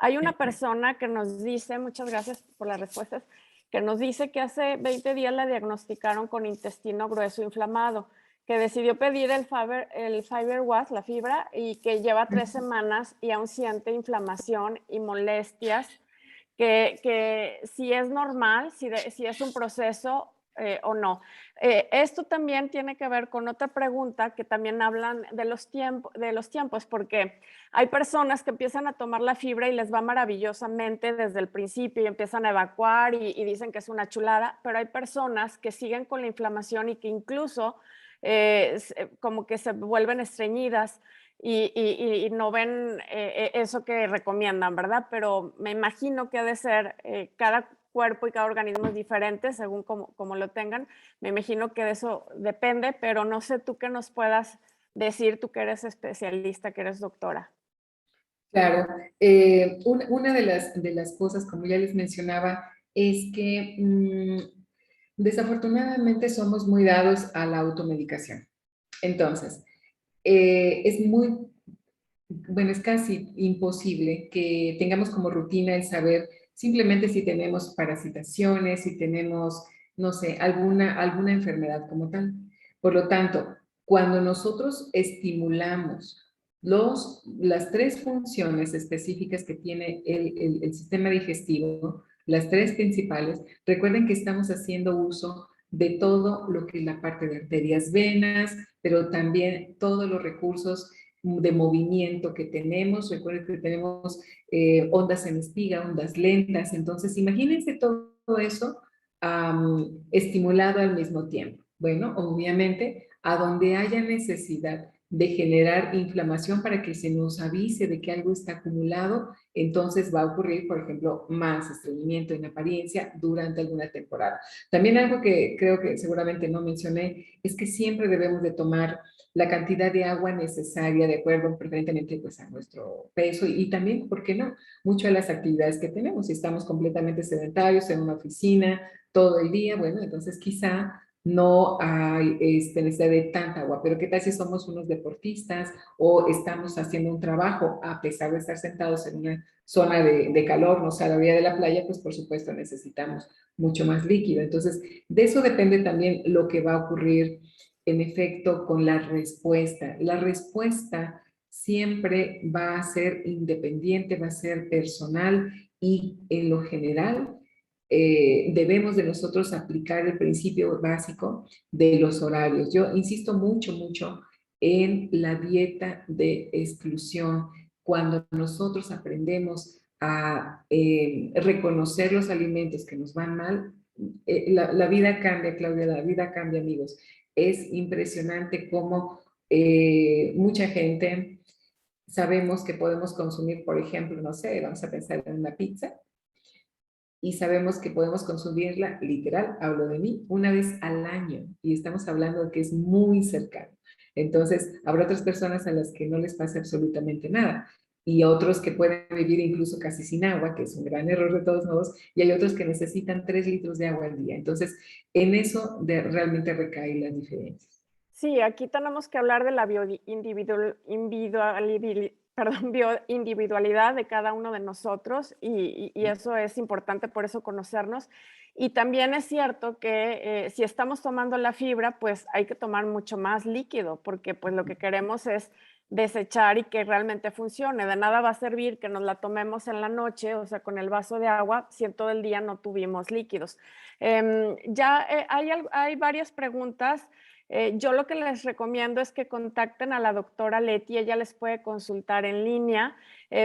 Hay una persona que nos dice, muchas gracias por las respuestas, que nos dice que hace 20 días la diagnosticaron con intestino grueso inflamado, que decidió pedir el Fiber Was, la fibra, y que lleva 3 semanas y aún siente inflamación y molestias, que si es normal, si es un proceso o no. Esto también tiene que ver con otra pregunta que también hablan de los tiempos, porque hay personas que empiezan a tomar la fibra y les va maravillosamente desde el principio y empiezan a evacuar y dicen que es una chulada, pero hay personas que siguen con la inflamación y que incluso como que se vuelven estreñidas y no ven eso que recomiendan, ¿verdad? Pero me imagino que ha de ser cada cuerpo y cada organismo es diferente según como lo tengan. Me imagino que de eso depende, pero no sé tú qué nos puedas decir, tú que eres especialista, que eres doctora. Claro, una de las cosas, como ya les mencionaba, es que desafortunadamente somos muy dados a la automedicación. Entonces, es muy, bueno, es casi imposible que tengamos como rutina el saber simplemente si tenemos parasitaciones, si tenemos, no sé, alguna enfermedad como tal. Por lo tanto, cuando nosotros estimulamos las tres funciones específicas que tiene el sistema digestivo, las tres principales, recuerden que estamos haciendo uso de todo lo que es la parte de arterias, venas, pero también todos los recursos de movimiento que tenemos. Recuerden que tenemos ondas en espiga, ondas lentas. Entonces, imagínense todo eso estimulado al mismo tiempo. Bueno, obviamente, a donde haya necesidad de generar inflamación para que se nos avise de que algo está acumulado, entonces va a ocurrir, por ejemplo, más estreñimiento en apariencia durante alguna temporada. También algo que creo que seguramente no mencioné es que siempre debemos de tomar la cantidad de agua necesaria de acuerdo preferentemente pues a nuestro peso y también, ¿por qué no? Muchas de las actividades que tenemos, si estamos completamente sedentarios en una oficina todo el día, bueno, entonces quizá no hay necesidad de tanta agua, pero ¿qué tal si somos unos deportistas o estamos haciendo un trabajo a pesar de estar sentados en una zona de calor, no sé, a la orilla de la playa, pues por supuesto necesitamos mucho más líquido. Entonces, de eso depende también lo que va a ocurrir en efecto con la respuesta. La respuesta siempre va a ser independiente, va a ser personal y en lo general debemos de nosotros aplicar el principio básico de los horarios. Yo insisto mucho, mucho en la dieta de exclusión. Cuando nosotros aprendemos a reconocer los alimentos que nos van mal, la vida cambia, Claudia, la vida cambia, amigos. Es impresionante cómo mucha gente sabemos que podemos consumir, por ejemplo, no sé, vamos a pensar en una pizza, y sabemos que podemos consumirla, literal, hablo de mí, una vez al año, y estamos hablando de que es muy cercano. Entonces, habrá otras personas a las que no les pasa absolutamente nada, y otros que pueden vivir incluso casi sin agua, que es un gran error de todos modos, y hay otros que necesitan 3 litros de agua al día. Entonces, en eso realmente recaen las diferencias. Sí, aquí tenemos que hablar de la perdón, bioindividualidad de cada uno de nosotros y eso es importante, por eso conocernos. Y también es cierto que si estamos tomando la fibra, pues hay que tomar mucho más líquido, porque pues lo que queremos es desechar y que realmente funcione. De nada va a servir que nos la tomemos en la noche, o sea, con el vaso de agua, si en todo el día no tuvimos líquidos. Hay varias preguntas. Yo lo que les recomiendo es que contacten a la doctora Leti, ella les puede consultar en línea,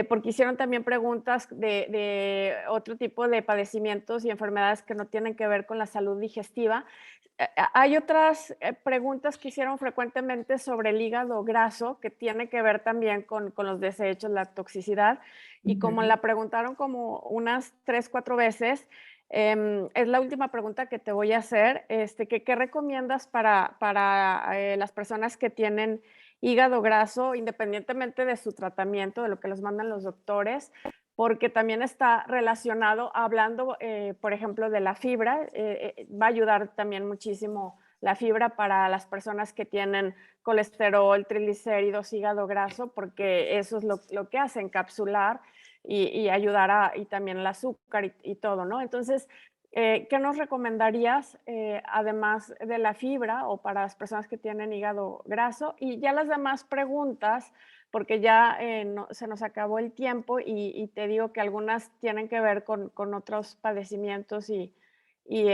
porque hicieron también preguntas de otro tipo de padecimientos y enfermedades que no tienen que ver con la salud digestiva. Hay otras preguntas que hicieron frecuentemente sobre el hígado graso, que tiene que ver también con los desechos, la toxicidad, y como la preguntaron como unas 3, 4 veces, es la última pregunta que te voy a hacer. ¿Qué recomiendas para las personas que tienen hígado graso, independientemente de su tratamiento, de lo que les mandan los doctores? Porque también está relacionado, hablando, por ejemplo, de la fibra, va a ayudar también muchísimo la fibra para las personas que tienen colesterol, triglicéridos, hígado graso, porque eso es lo que hace, encapsular y ayudar y también el azúcar y todo, ¿no? Entonces, ¿Qué nos recomendarías, además de la fibra o para las personas que tienen hígado graso? Y ya las demás preguntas, porque ya se nos acabó el tiempo y te digo que algunas tienen que ver con otros padecimientos y, y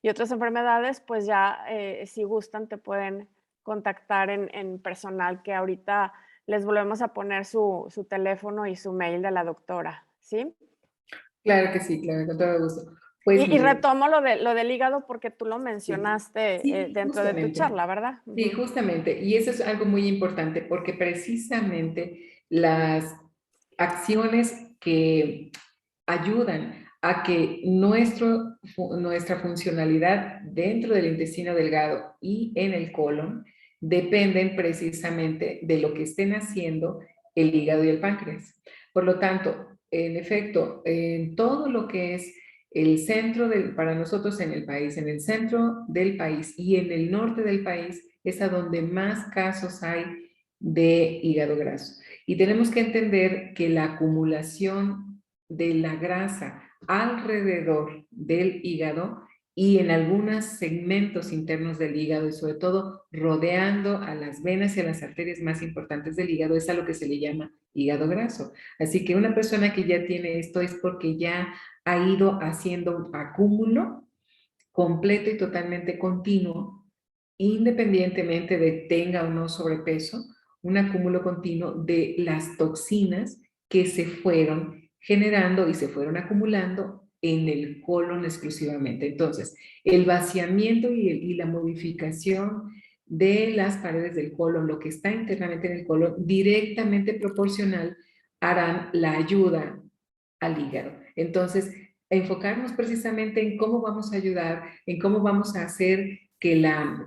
otras enfermedades, pues ya si gustan te pueden contactar en personal, que ahorita les volvemos a poner su teléfono y su mail de la doctora, ¿sí? Claro que sí, claro, con todo gusto. Pues Y miren, retomo lo del hígado porque tú lo sí, mencionaste, sí, dentro de tu justamente. charla, ¿verdad? Sí, Ujú. justamente. Y eso es algo muy importante porque precisamente las acciones que ayudan a que nuestra funcionalidad dentro del intestino delgado y en el colon dependen precisamente de lo que estén haciendo el hígado y el páncreas. Por lo tanto, en efecto, en todo lo que es el centro para nosotros en el país, en el centro del país y en el norte del país, es a donde más casos hay de hígado graso. Y tenemos que entender que la acumulación de la grasa alrededor del hígado y en algunos segmentos internos del hígado y sobre todo rodeando a las venas y a las arterias más importantes del hígado es a lo que se le llama hígado graso. Así que una persona que ya tiene esto es porque ya ha ido haciendo un acúmulo completo y totalmente continuo, independientemente de tenga o no sobrepeso, un acúmulo continuo de las toxinas que se fueron generando y se fueron acumulando en el colon exclusivamente. Entonces, el vaciamiento y la modificación de las paredes del colon, lo que está internamente en el colon, directamente proporcional harán la ayuda al hígado. Entonces, enfocarnos precisamente en cómo vamos a ayudar, en cómo vamos a hacer que la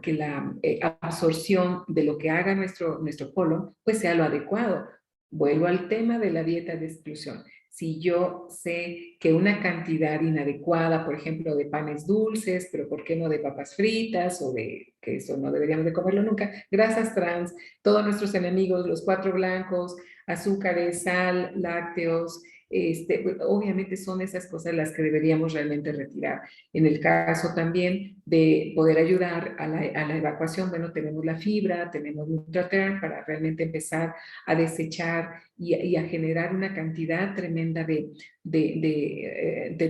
absorción de lo que haga nuestro colon, pues sea lo adecuado. Vuelvo al tema de la dieta de exclusión. Si yo sé que una cantidad inadecuada, por ejemplo, de panes dulces, pero ¿por qué no de papas fritas o de que eso no deberíamos de comerlo nunca? Grasas trans, todos nuestros enemigos, los cuatro blancos, azúcares, sal, lácteos, pues, obviamente son esas cosas las que deberíamos realmente retirar. En el caso también de poder ayudar a la evacuación, bueno, tenemos la fibra, tenemos Nutriturn para realmente empezar a desechar y a generar una cantidad tremenda de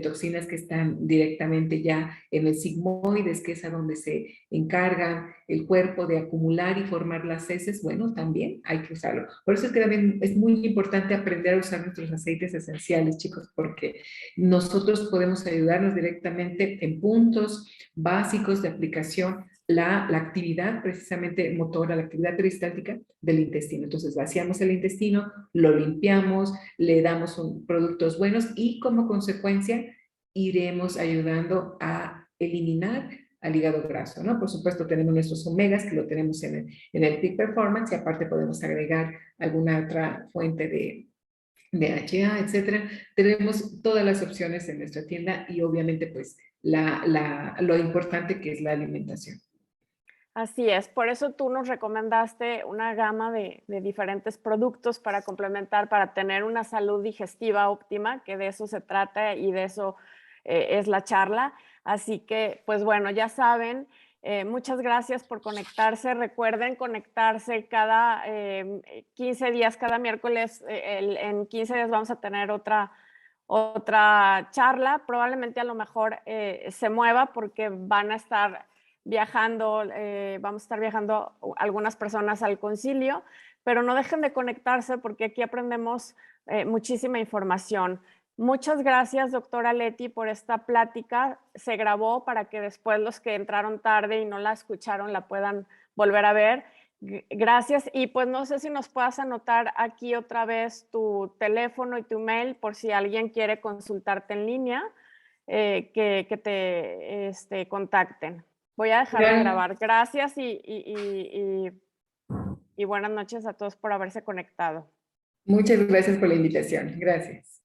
toxinas que están directamente ya en el sigmoides, que es a donde se encarga el cuerpo de acumular y formar las heces. Bueno, también hay que usarlo. Por eso es que también es muy importante aprender a usar nuestros aceites esenciales, chicos, porque nosotros podemos ayudarnos directamente en puntos básicos de aplicación la actividad precisamente motora, la actividad peristáltica del intestino. Entonces vaciamos el intestino, lo limpiamos, le damos productos buenos y como consecuencia iremos ayudando a eliminar al hígado graso, ¿no? Por supuesto tenemos nuestros omegas que lo tenemos en el Peak Performance y aparte podemos agregar alguna otra fuente de DHA, etcétera. Tenemos todas las opciones en nuestra tienda y obviamente pues lo importante que es la alimentación. Así es, por eso tú nos recomendaste una gama de diferentes productos para complementar, para tener una salud digestiva óptima, que de eso se trata y de eso es la charla. Así que, pues bueno, ya saben, muchas gracias por conectarse. Recuerden conectarse cada 15 días, cada miércoles, en 15 días vamos a tener otra charla. Probablemente a lo mejor se mueva porque van a estar viajando, vamos a estar viajando algunas personas al concilio, pero no dejen de conectarse porque aquí aprendemos muchísima información. Muchas gracias, doctora Leti, por esta plática. Se grabó para que después los que entraron tarde y no la escucharon la puedan volver a ver. Gracias. Y pues no sé si nos puedas anotar aquí otra vez tu teléfono y tu mail por si alguien quiere consultarte en línea, que te contacten. Voy a dejar de Claro. grabar. Gracias y buenas noches a todos por haberse conectado. Muchas gracias por la invitación. Gracias.